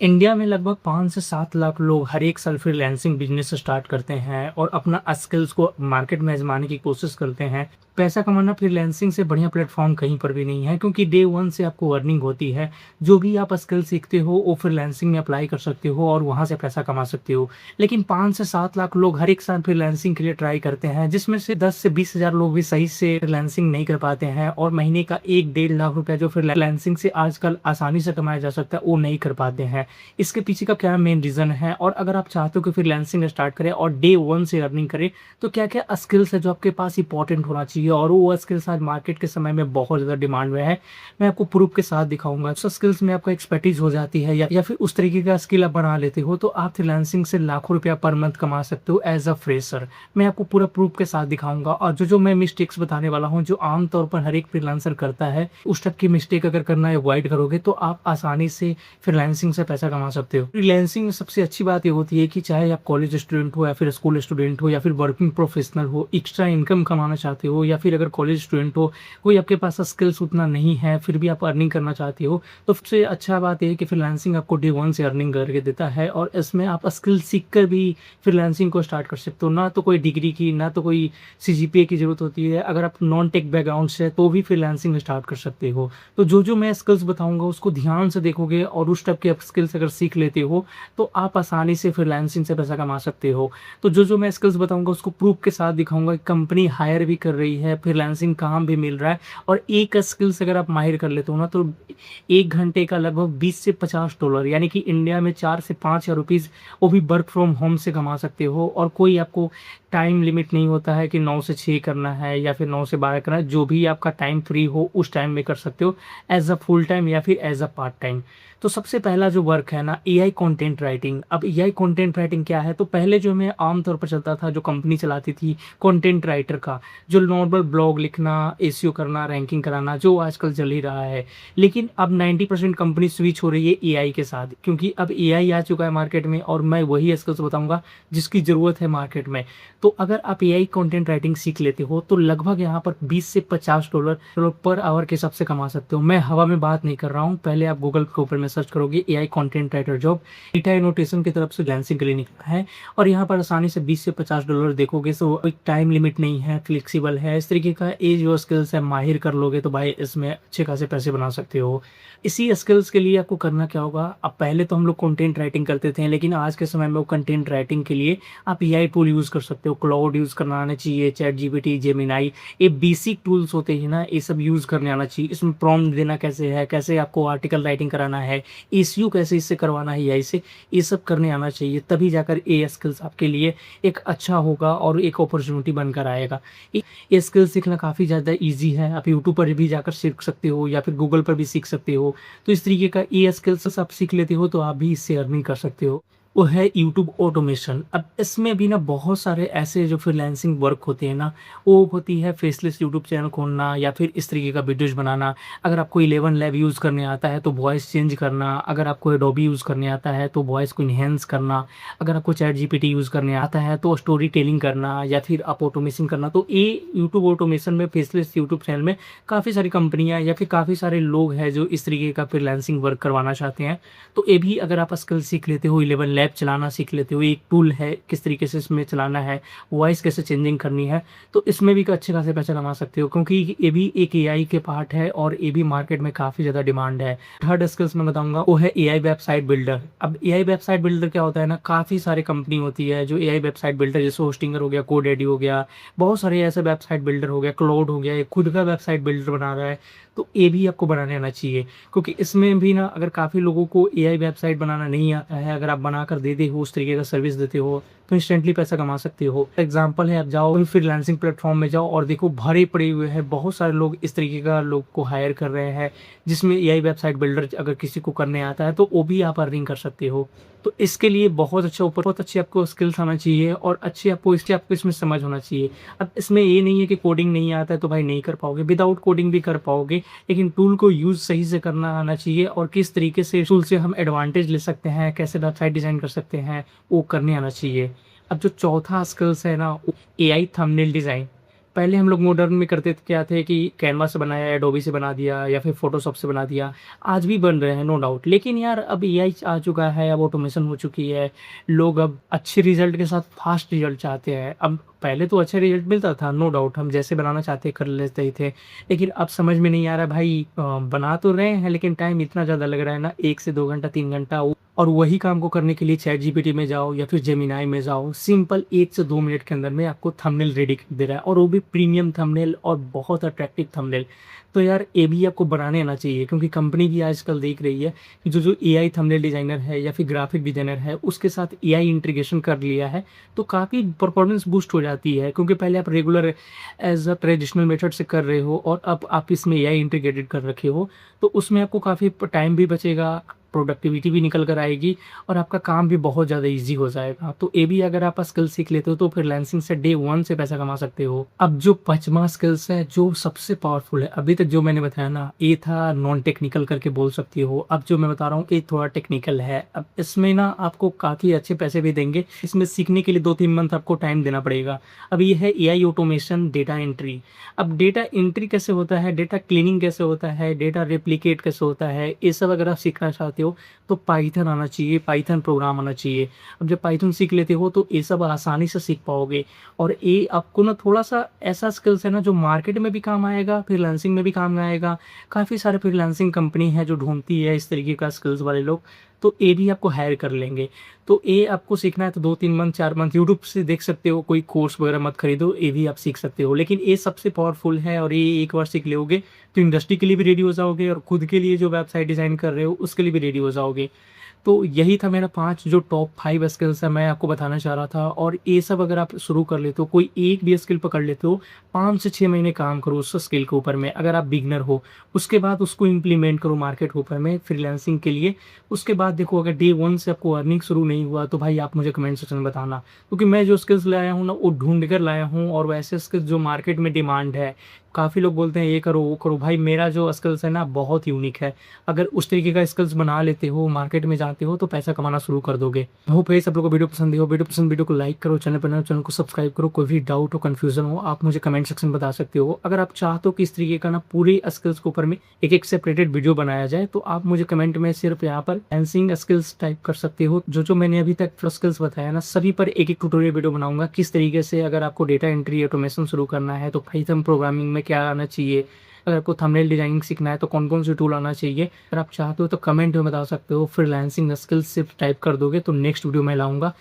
India में लगभग 5 से 7 लाख लोग हर एक साल फ्रीलांसिंग बिजनेस स्टार्ट करते हैं और अपना स्किल्स को मार्केट में आजमाने की कोशिश करते हैं। पैसा कमाना फ्रीलांसिंग से बढ़िया प्लेटफॉर्म कहीं पर भी नहीं है, क्योंकि डे वन से आपको अर्निंग होती है। जो भी आप स्किल सीखते हो वो फ्रीलांसिंग में अप्लाई कर सकते हो और वहाँ से पैसा कमा सकते हो। लेकिन 5 से 7 लाख लोग हर एक साल फ्रीलांसिंग के लिए ट्राई करते हैं, जिसमें से 10 से 20 हज़ार लोग भी सही से फ्रीलांसिंग नहीं कर पाते हैं और महीने का 1-1.5 लाख रुपया जो फ्रीलांसिंग से आजकल आसानी से कमाया जा सकता है वो नहीं कर पाते हैं। इसके पीछे का क्या मेन रीज़न है, और अगर आप चाहते हो कि फ्रीलांसिंग स्टार्ट करें और डे वन से अर्निंग करें, तो क्या-क्या स्किल्स है जो आपके पास इंपॉर्टेंट होना चाहिए और वो स्किल्स आज मार्केट के समय में बहुत ज़्यादा डिमांड में है। मैं आपको प्रूफ के साथ दिखाऊँगा। उस स्किल्स में आपका एक्सपर्टीज़ हो जाती है या फिर उस तरीके का स्किल आप बना लेते हो, तो आप फ्रीलांसिंग से लाखों रुपया पर मंथ कमा सकते हो एज़ अ फ्रेशर। मैं आपको पूरा प्रूफ के साथ दिखाऊँगा, और जो मैं मिस्टेक्स बताने वाला हूँ, जो आम तौर पर हर एक फ्रीलांसर करता है, उस टाइप की मिस्टेक अगर करना अवॉइड करोगे, तो आप आसानी से फ्रीलांसिंग से पैसा कमा सकते हो। फ्रीलांसिंग में सबसे अच्छी बात ये होती है कि चाहे आप कॉलेज स्टूडेंट हो या फिर स्कूल स्टूडेंट हो या फिर वर्किंग प्रोफेशनल हो, एक्स्ट्रा इनकम कमाना चाहते हो, या फिर अगर कॉलेज स्टूडेंट हो, कोई आपके पास स्किल्स उतना नहीं है, फिर भी आप अर्निंग करना चाहते हो, तो सबसे अच्छा बात ये है कि फ्रीलांसिंग आपको डे वन से अर्निंग करके देता है और इसमें आप स्किल सीख कर भी फ्रीलांसिंग को स्टार्ट कर सकते हो। ना तो कोई डिग्री की, ना तो कोई सीजीपीए की ज़रूरत होती है। अगर आप नॉन टेक बैकग्राउंड से, तो भी फ्रीलांसिंग स्टार्ट कर सकते हो। तो जो मैं स्किल्स बताऊँगा उसको ध्यान से देखोगे और उस टाइप के आप स्किल्स अगर सीख लेते हो, तो आप आसानी से फ्रीलांसिंग से पैसा कमा सकते हो। तो जो मैं स्किल्स बताऊँगा उसको प्रूफ के साथ दिखाऊँगा। कंपनी हायर भी कर रही है, फ्रीलांसिंग काम भी मिल रहा है, और एक स्किल्स अगर आप माहिर कर लेते हो ना, तो 1 घंटे का लगभग 20 से $50, यानी कि इंडिया में 4 से 5,000 रुपीज़, वो भी वर्क फ्रॉम होम से कमा सकते हो। और कोई आपको टाइम लिमिट नहीं होता है कि 9 से 6 करना है या फिर 9 से 12 करना है। जो भी आपका टाइम फ्री हो उस टाइम में कर सकते हो, एज़ अ फुल टाइम या फिर एज़ अ पार्ट टाइम। तो सबसे पहला जो वर्क है ना, एआई कंटेंट राइटिंग। अब एआई कंटेंट राइटिंग क्या है? तो पहले जो मैं आम तौर पर चलता था, जो कंपनी चलाती थी कंटेंट राइटर का, जो नॉर्मल ब्लॉग लिखना, एसईओ करना, रैंकिंग कराना, जो आजकल चल ही रहा है। लेकिन अब 90% कंपनी स्विच हो रही है एआई के साथ, क्योंकि अब एआई आ चुका है मार्केट में, और मैं वही स्किल्स बताऊँगा जिसकी ज़रूरत है मार्केट में। तो अगर आप एआई कंटेंट राइटिंग सीख लेते हो, तो लगभग यहाँ पर 20 से $50 पर आवर के हिसाब से कमा सकते हो। मैं हवा में बात नहीं कर रहा हूँ। पहले आप गूगल के ऊपर में सर्च करोगे AI content writer job, data annotation की तरफ से फ्रीलांसिंग के लिए निकला है, और यहाँ पर आसानी से 20 से $50 देखोगे। सो कोई टाइम लिमिट नहीं है, फ्लेक्सिबल है। इस तरीके का ये जो स्किल्स है माहिर कर लोगे, तो भाई इसमें अच्छे खासे पैसे बना सकते हो। इसी स्किल्स के लिए आपको करना क्या होगा? अब पहले तो हम लोग कंटेंट राइटिंग करते थे, लेकिन आज के समय में वो कंटेंट राइटिंग के लिए आप एआई टूल यूज़ कर सकते हो। क्लाउड यूज़ करना आना चाहिए, चैट जीपीटी, जेमिनी, ये बेसिक टूल्स होते हैं ना, ये सब यूज़ करने आना चाहिए। इसमें प्रॉम्प्ट देना कैसे है, कैसे आपको आर्टिकल राइटिंग कराना है, एसईओ कैसे इससे करवाना है एआई से, ये सब करने आना चाहिए। तभी जाकर ये स्किल्स आपके लिए एक अच्छा होगा और एक अपॉर्चुनिटी बनकर आएगा। ये स्किल सीखना काफ़ी ज़्यादा ईज़ी है। आप यूट्यूब पर भी जाकर सीख सकते हो या फिर गूगल पर भी सीख सकते हो। तो इस तरीके का ये स्किल्स आप सीख लेते हो, तो आप भी इससे अर्निंग कर सकते हो। वो है यूट्यूब ऑटोमेशन। अब इसमें भी ना बहुत सारे ऐसे जो फ्रीलांसिंग वर्क होते हैं ना, वो होती है फेसलेस यूट्यूब चैनल खोलना या फिर इस तरीके का वीडियोज़ बनाना। अगर आपको 11 लैब यूज़ करने आता है तो वॉइस चेंज करना, अगर आपको एडोबी यूज़ करने आता है तो वॉइस को एनहांस करना, अगर आपको चैट जीपीटी यूज़ करने आता है तो स्टोरी टेलिंग करना या फिर आप ऑटोमेशन करना। तो ये यूट्यूब ऑटोमेशन में, फेसलेस यूट्यूब चैनल में काफ़ी सारी कंपनियाँ या फिर काफ़ी सारे लोग हैं जो इस तरीके का फ्रीलांसिंग वर्क करवाना चाहते हैं। तो ये भी अगर आप स्किल सीख लेते हो, 11 लैब चलाना सीख लेते हो, एक टूल है किस तरीके से इसमें चलाना है, वॉइस कैसे चेंजिंग करनी है, तो इसमें भी अच्छे खासे पैसे कमा सकते हो, क्योंकि ये भी एक एआई के पार्ट है और ये भी मार्केट में काफ़ी ज़्यादा डिमांड है। थर्ड स्किल्स मैं बताऊँगा वो है एआई वेबसाइट बिल्डर। अब एआई वेबसाइट बिल्डर क्या होता है ना, काफ़ी सारी कंपनी होती है जो एआई वेबसाइट बिल्डर, जैसे होस्टिंगर हो गया, कोडेडी हो गया, बहुत सारे ऐसे वेबसाइट बिल्डर हो गया, क्लाउड हो गया, ये खुद का वेबसाइट बिल्डर बना रहा है। तो ये भी आपको बनाने आना चाहिए, क्योंकि इसमें भी ना अगर काफ़ी लोगों को एआई वेबसाइट बनाना नहीं आता है, अगर आप बनाकर देते हो, उस तरीके का सर्विस देते हो, तो इंस्टेंटली पैसा कमा सकते हो। एग्जांपल है, आप जाओ कोई फ्रीलांसिंग प्लेटफॉर्म में जाओ और देखो भरे पड़े हुए हैं, बहुत सारे लोग इस तरीके का लोग को हायर कर रहे हैं, जिसमें एआई वेबसाइट बिल्डर अगर किसी को करने आता है तो वो भी आप अर्निंग कर सकते हो। तो इसके लिए बहुत अच्छी आपको स्किल्स आना चाहिए और अच्छी आपको इसमें समझ होना चाहिए। अब इसमें ये नहीं है कि कोडिंग नहीं आता है तो भाई नहीं कर पाओगे, विदाउट कोडिंग भी कर पाओगे, लेकिन टूल को यूज़ सही से करना आना चाहिए और किस तरीके से टूल से हम एडवांटेज ले सकते हैं, कैसे वेबसाइट डिज़ाइन कर सकते हैं, वो करने आना चाहिए। अब जो चौथा स्किल्स है ना, एआई थंबनेल डिज़ाइन। पहले हम लोग मॉडर्न में करते थे क्या थे कि कैनवा से बनाया, एडोबी से बना दिया या फिर फ़ोटोशॉप से बना दिया। आज भी बन रहे हैं नो डाउट, लेकिन यार अब एआई आ चुका है, अब ऑटोमेशन हो चुकी है। लोग अब अच्छे रिज़ल्ट के साथ फ़ास्ट रिज़ल्ट चाहते हैं। अब पहले तो अच्छा रिज़ल्ट मिलता था नो डाउट, हम जैसे बनाना चाहते कर लेते ही थे। लेकिन अब समझ में नहीं आ रहा भाई, बना तो रहे हैं लेकिन टाइम इतना ज़्यादा लग रहा है ना, 1 से 2 घंटा 3 घंटा, और वही काम को करने के लिए चैट जीपीटी में जाओ या फिर जेमिनाई में जाओ, सिंपल 1 से 2 मिनट के अंदर में आपको थंबनेल रेडी कर दे रहा है, और वो भी प्रीमियम थंबनेल और बहुत अट्रैक्टिव थंबनेल। तो यार ये भी आपको बनाने आना चाहिए, क्योंकि कंपनी भी आजकल देख रही है कि जो एआई थंबनेल डिज़ाइनर है या फिर ग्राफिक डिज़ाइनर है उसके साथ एआई इंटीग्रेशन कर लिया है, तो काफ़ी परफॉर्मेंस बूस्ट हो जाती है। क्योंकि पहले आप regular as a traditional method से कर रहे हो और अब आप इसमें एआई इंटीग्रेटेड कर रखे हो, तो उसमें आपको काफ़ी टाइम भी बचेगा, प्रोडक्टिविटी भी निकल कर आएगी और आपका काम भी बहुत ज़्यादा ईज़ी हो जाएगा। तो ये भी अगर आप स्किल सीख लेते हो तो फ्रीलांसिंग से डे 1 से पैसा कमा सकते हो। अब जो 5वाँ स्किल्स है जो सबसे पावरफुल है, अभी तक जो मैंने बताया ना ये था नॉन टेक्निकल करके बोल सकती हो। अब जो मैं बता रहा हूँ ये थोड़ा टेक्निकल है। अब इसमें ना आपको काफ़ी अच्छे पैसे भी देंगे। इसमें सीखने के लिए 2-3 मंथ आपको टाइम देना पड़ेगा। अब ये है एआई ऑटोमेशन डेटा एंट्री। अब डेटा एंट्री कैसे होता है, डेटा क्लीनिंग कैसे होता है, डेटा रेप्लिकेट कैसे होता है, ये सब अगर आप सीखना चाहते हो तो पाइथन आना चाहिए, पाइथन प्रोग्राम आना चाहिए। अब जब पाइथन सीख लेते हो तो ये सब आसानी से सीख पाओगे, और ये आपको ना थोड़ा-सा ऐसा स्किल्स है ना जो मार्केट में भी काम आएगा, फ्रीलांसिंग में भी काम आएगा। काफ़ी सारे फ्रीलांसिंग कंपनी है जो ढूँढती है इस तरीके का स्किल्स वाले लोग, तो ये भी आपको हायर कर लेंगे। तो ये आपको सीखना है तो 2-3 मंथ, 4 मंथ यूट्यूब से देख सकते हो, कोई कोर्स वगैरह मत खरीदो, ये भी आप सीख सकते हो। लेकिन ये सबसे पावरफुल है और ये एक बार सीख लोगे तो इंडस्ट्री के लिए भी रेडी हो जाओगे और खुद के लिए जो वेबसाइट डिज़ाइन कर रहे हो उसके लिए भी रेडी हो जाओगे। तो यही था मेरा 5 जो टॉप 5 स्किल्स है मैं आपको बताना चाह रहा था, और ये सब अगर आप शुरू कर लेते हो, कोई एक भी स्किल पकड़ लेते हो, 5 से 6 महीने काम करो उस स्किल के ऊपर में अगर आप बिगिनर हो। उसके बाद उसको इम्प्लीमेंट करो मार्केट के ऊपर में फ्रीलांसिंग के लिए। उसके बाद देखो अगर डे 1 से आपको अर्निंग शुरू नहीं हुआ तो भाई आप मुझे कमेंट सेक्शन में बताना। क्योंकि मैं जो स्किल्स लाया हूँ ना वो ढूँढ कर लाया हूँ, और वैसे स्किल्स जो मार्केट में डिमांड है। काफ़ी लोग बोलते हैं ये करो, वो करो, भाई मेरा जो स्किल्स है ना बहुत यूनिक है। अगर उस तरीके का स्किल्स बना लेते हो, मार्केट में जाते हो तो पैसा कमाना शुरू कर दोगे। होप है सब लोगों को वीडियो पसंद आई हो। वीडियो पसंद, वीडियो को लाइक करो, चैनल पर नए हो चैनल को सब्सक्राइब करो। कोई भी डाउट हो, कन्फ्यूजन हो, आप मुझे कमेंट सेक्शन में बता सकते हो। अगर आप चाहते हो कि इस तरीके का ना पूरे स्किल्स के ऊपर में एक-एक सेपरेटेड वीडियो बनाया जाए तो आप मुझे कमेंट में सिर्फ यहाँ पर एनसिंग स्किल्स टाइप कर सकते हो। जो मैंने अभी तक स्किल्स बताया ना सभी पर एक-एक ट्यूटोरियल वीडियो बनाऊँगा। किस तरीके से अगर आपको डेटा एंट्री ऑटोमेशन शुरू करना है तो पाइथन प्रोग्रामिंग में क्या आना चाहिए, अगर आपको थंबनेल डिजाइनिंग सीखना है तो कौन-कौन से टूल आना चाहिए। अगर आप चाहते हो तो कमेंट में बता सकते हो। फ्रीलांसिंग स्किल्स सिर्फ टाइप कर दोगे तो नेक्स्ट वीडियो मैं लाऊँगा।